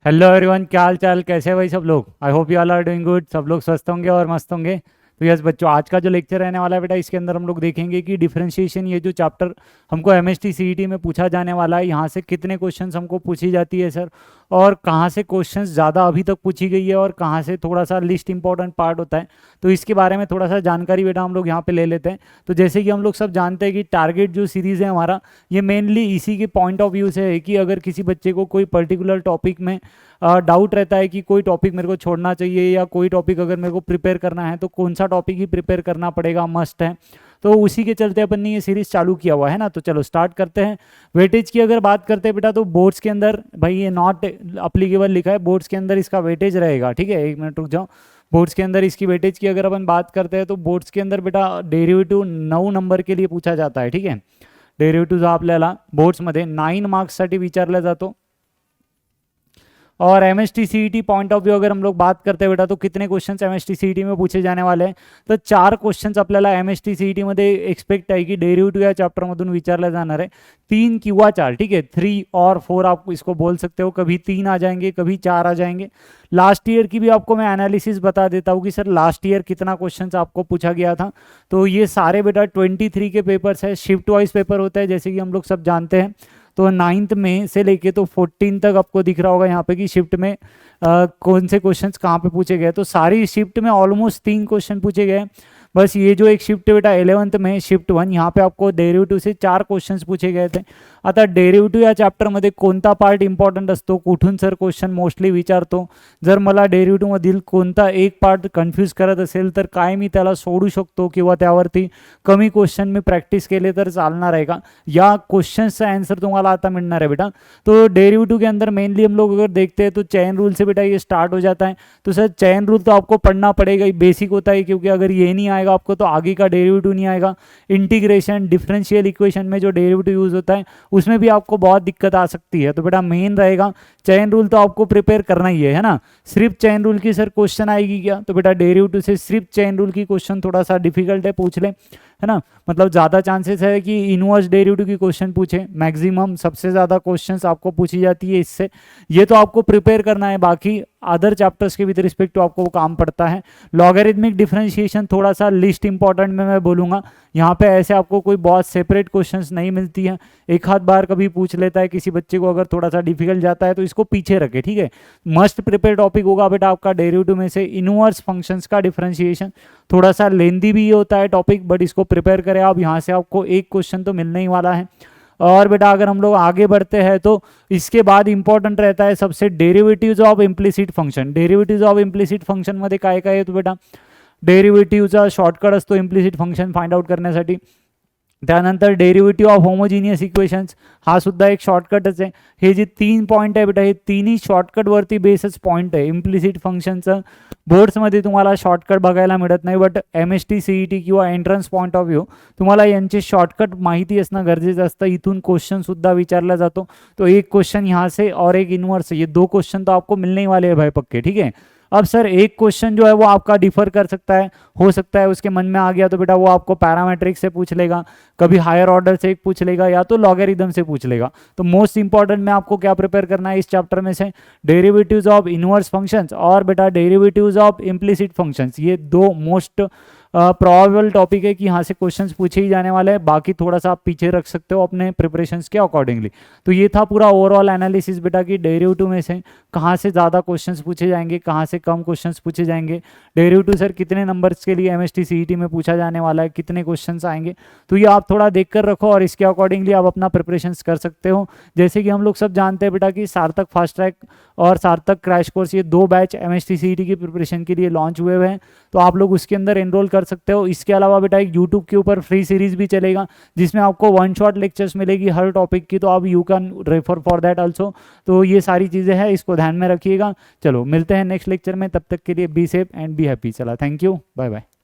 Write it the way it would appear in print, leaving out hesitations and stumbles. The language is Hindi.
हेलो एवरीवन, क्या हाल चाल, कैसे हैं भाई सब लोग। I hope you all are doing good. सब लोग स्वस्थ होंगे और मस्त होंगे। तो यस बच्चों, आज का जो लेक्चर रहने वाला है बेटा, इसके अंदर हम लोग देखेंगे कि डिफरेंशिएशन, ये जो चैप्टर हमको एमएसटी सीईटी में पूछा जाने वाला है, यहाँ से कितने क्वेश्चंस हमको पूछी जाती है सर, और कहाँ से क्वेश्चंस ज़्यादा अभी तक पूछी गई है और कहाँ से थोड़ा सा लिस्ट इंपॉर्टेंट पार्ट होता है। तो इसके बारे में थोड़ा सा जानकारी बेटा हम लोग यहाँ पे ले लेते हैं। तो जैसे कि हम लोग सब जानते हैं कि टारगेट जो सीरीज़ है हमारा, ये मेनली इसी के पॉइंट ऑफ व्यू से है कि अगर किसी बच्चे को कोई पर्टिकुलर टॉपिक में डाउट रहता है कि कोई टॉपिक मेरे को छोड़ना चाहिए या कोई टॉपिक अगर मेरे को प्रिपेयर करना है तो कौन सा टॉपिक ही प्रिपेयर करना पड़ेगा, मस्ट है। तो उसी के चलते अपन ने ये सीरीज चालू किया हुआ है ना। तो चलो स्टार्ट करते हैं। वेटेज की अगर बात करते हैं बेटा, तो बोर्ड्स के अंदर भाई ये नॉट अप्लीकेबल लिखा है, बोर्ड्स के अंदर इसका वेटेज रहेगा। ठीक है, एक मिनट रुक जाओ। बोर्ड्स के अंदर इसकी वेटेज की अगर अपन बात करते हैं तो बोर्ड्स के अंदर बेटा डेरिवेटिव 9 नंबर के लिए पूछा जाता है। ठीक है, डेरिवेटिव्ह आपल्याला बोर्ड्समध्ये 9 मार्क्ससाठी विचारला जातो। और MST CET point of view अगर हम लोग बात करते हैं बेटा, तो कितने क्वेश्चंस एमएसटी सीईटी में पूछे जाने वाले हैं, तो 4 क्वेश्चंस आपल्याला एमएसटी सीईटी मध्ये एक्सपेक्ट आहे की डेरिवेटिव या चॅप्टरमधून विचारले जाणार आहे। 3 किंवा 4, ठीक है, 3 और 4 आप इसको बोल सकते हो। कभी 3 आ जाएंगे, कभी 4 आ जाएंगे। लास्ट ईयर की भी आपको मैं एनालिसिस बता देता हूँ कि सर लास्ट ईयर कितना क्वेश्चंस आपको पूछा गया था। तो ये सारे बेटा 23 के पेपर्स है, शिफ्ट वाइज पेपर होता है जैसे कि हम लोग सब जानते हैं। तो 9th में से लेके तो 14 तक आपको दिख रहा होगा यहाँ पे कि शिफ्ट में कौन से क्वेश्चंस कहाँ पे पूछे गए। तो सारी शिफ्ट में ऑलमोस्ट 3 क्वेश्चन पूछे गए। बस ये जो एक शिफ्ट बेटा 11th में शिफ्ट 1, यहाँ पे आपको डेरिवेटिव से 4 क्वेश्चंस पूछे गए थे। आता डेरिवेटिव या चॅप्टरमध्ये कोणता पार्ट इंपॉर्टंट असतो, कुठून सर क्वेश्चन मोस्टली विचारतो, जर मला डेरिवेटिव्हमधील कोणता एक पार्ट कन्फ्यूज करत असेल तर काय मी त्याला सोडू शकतो किंवा त्यावरती कमी क्वेश्चन मी प्रॅक्टिस केले तर चालणार आहे का, या क्वेश्चंसचा आंसर तुम्हाला आता मिलना है बेटा। तो डेरिवेटिव के अंदर मेनली हम लोग अगर देखते हैं तो चैन रूल से बेटा ये स्टार्ट हो जाता है। तो सर चैन रूल तो आपको पढ़ना पड़ेगा, बेसिक होता है, क्योंकि अगर ये नहीं आएगा आपको तो आगे का डेरिवेटिव नहीं आएगा। इंटीग्रेशन, डिफरेंशियल इक्वेशन में जो डेरिवेटिव यूज होता है उसमें भी आपको बहुत दिक्कत आ सकती है। तो बेटा मेन रहेगा चैन रूल, तो आपको प्रिपेयर करना ही है ना। सिर्फ चैन रूल की सर क्वेश्चन आएगी क्या, तो बेटा डेरिवेटिव से सिर्फ चैन रूल की क्वेश्चन थोड़ा सा डिफिकल्ट है, पूछ ले, है ना। मतलब ज़्यादा चांसेस है कि इनवर्स डेरिवेटिव की क्वेश्चन पूछे, मैक्सिमम सबसे ज़्यादा क्वेश्चंस आपको पूछी जाती है इससे। ये तो आपको प्रिपेयर करना है, बाकी अदर चैप्टर्स के विद रिस्पेक्ट टू आपको वो काम पड़ता है। लॉगरिथमिक डिफरेंशिएशन थोड़ा सा लिस्ट इंपॉर्टेंट में मैं बोलूँगा, यहाँ पे ऐसे आपको कोई बहुत सेपरेट क्वेश्चंस नहीं मिलती है। एक आध बार कभी पूछ लेता है किसी बच्चे को, अगर थोड़ा सा डिफिकल्ट जाता है तो इसको पीछे रखे। ठीक है, मस्ट प्रिपेयर टॉपिक होगा बेटा आपका डेरिवेटिव में से इनवर्स फंक्शंस का डिफरेंशिएशन। थोड़ा सा लेंदी भी होता है टॉपिक, बट इसको प्रिपेयर करें आप, यहाँ से आपको एक क्वेश्चन तो मिलने ही वाला है। और बेटा अगर हम लोग आगे बढ़ते हैं तो इसके बाद इंपॉर्टेंट रहता है सबसे derivatives of implicit function. Derivatives of implicit function मध्ये काय काय येतो बेटा, डेरिवेटिव्हचा शॉर्टकट असतो इम्प्लिसिट फंक्शन फाइंड आउट करण्यासाठी। त्यानंतर डेरिवेटिव्ह ऑफ होमोजिनियस इक्वेशन्स, हा सुद्धा एक शॉर्टकटच आहे। हे जे 3 पॉईंट आहे बेटा, हे तिन्ही शॉर्टकटवरती बेसच पॉईंट आहे। इम्प्लिसिट फंक्शनचं बोर्ड्समध्ये तुम्हाला शॉर्टकट बघायला मिळत नाही, बट एमएसटी सीईटी किंवा एंट्रन्स पॉईंट ऑफ व्ह्यू तुम्हाला यांचे शॉर्टकट माहिती असणं गरजेचं असतं। इथून क्वेश्चन सुद्धा विचारला जातो। तो एक क्वेश्चन यहाँ से और एक इनवर्स, ये 2 क्वेश्चन तो आपको मिलने ही वाले हैं भाई पक्के। ठीक है, अब सर एक क्वेश्चन जो है वो आपका डिफर कर सकता है, हो सकता है उसके मन में आ गया तो बेटा वो आपको पैरामेट्रिक से पूछ लेगा, कभी हायर ऑर्डर से एक पूछ लेगा, या तो लॉगरिथम से पूछ लेगा। तो मोस्ट इंपॉर्टेंट में आपको क्या प्रिपेयर करना है इस चैप्टर में से, डेरिवेटिव्स ऑफ इनवर्स फंक्शंस और बेटा डेरिवेटिव्स ऑफ इम्प्लिसिट फंक्शंस। ये 2 मोस्ट प्रोबेबल टॉपिक है कि यहाँ से क्वेश्चंस पूछे ही जाने वाले हैं। बाकी थोड़ा सा आप पीछे रख सकते हो अपने प्रिपरेशंस के अकॉर्डिंगली। तो ये था पूरा ओवरऑल एनालिसिस बेटा कि डेरिवेटिव में से कहाँ से ज़्यादा क्वेश्चंस पूछे जाएंगे, कहाँ से कम क्वेश्चंस पूछे जाएंगे, डेरिवेटिव सर कितने नंबर्स के लिए एमएसटी सीईटी में पूछा जाने वाला है, कितने क्वेश्चंस आएंगे। तो ये आप थोड़ा देख कर रखो और इसके अकॉर्डिंगली आप अपना प्रिपरेशंस कर सकते हो। जैसे कि हम लोग सब जानते हैं बेटा कि सार्थक फास्ट ट्रैक और सार्थक क्रैश कोर्स, ये 2 बैच एमएसटी सीईटी की प्रिपरेशन के लिए लॉन्च हुए हुए हैं। तो आप लोग उसके अंदर एनरोल कर सकते हो। इसके अलावा बेटा एक यूट्यूब के ऊपर फ्री सीरीज भी चलेगा जिसमें आपको 1 शॉट लेक्चर्स मिलेगी हर टॉपिक की, तो आप you can refer for that also. तो ये सारी चीज़ें हैं, इसको ध्यान में रखिएगा। चलो मिलते हैं नेक्स्ट लेक्चर में, तब तक के लिए be safe and be happy. चला, थैंक यू, बाय बाय।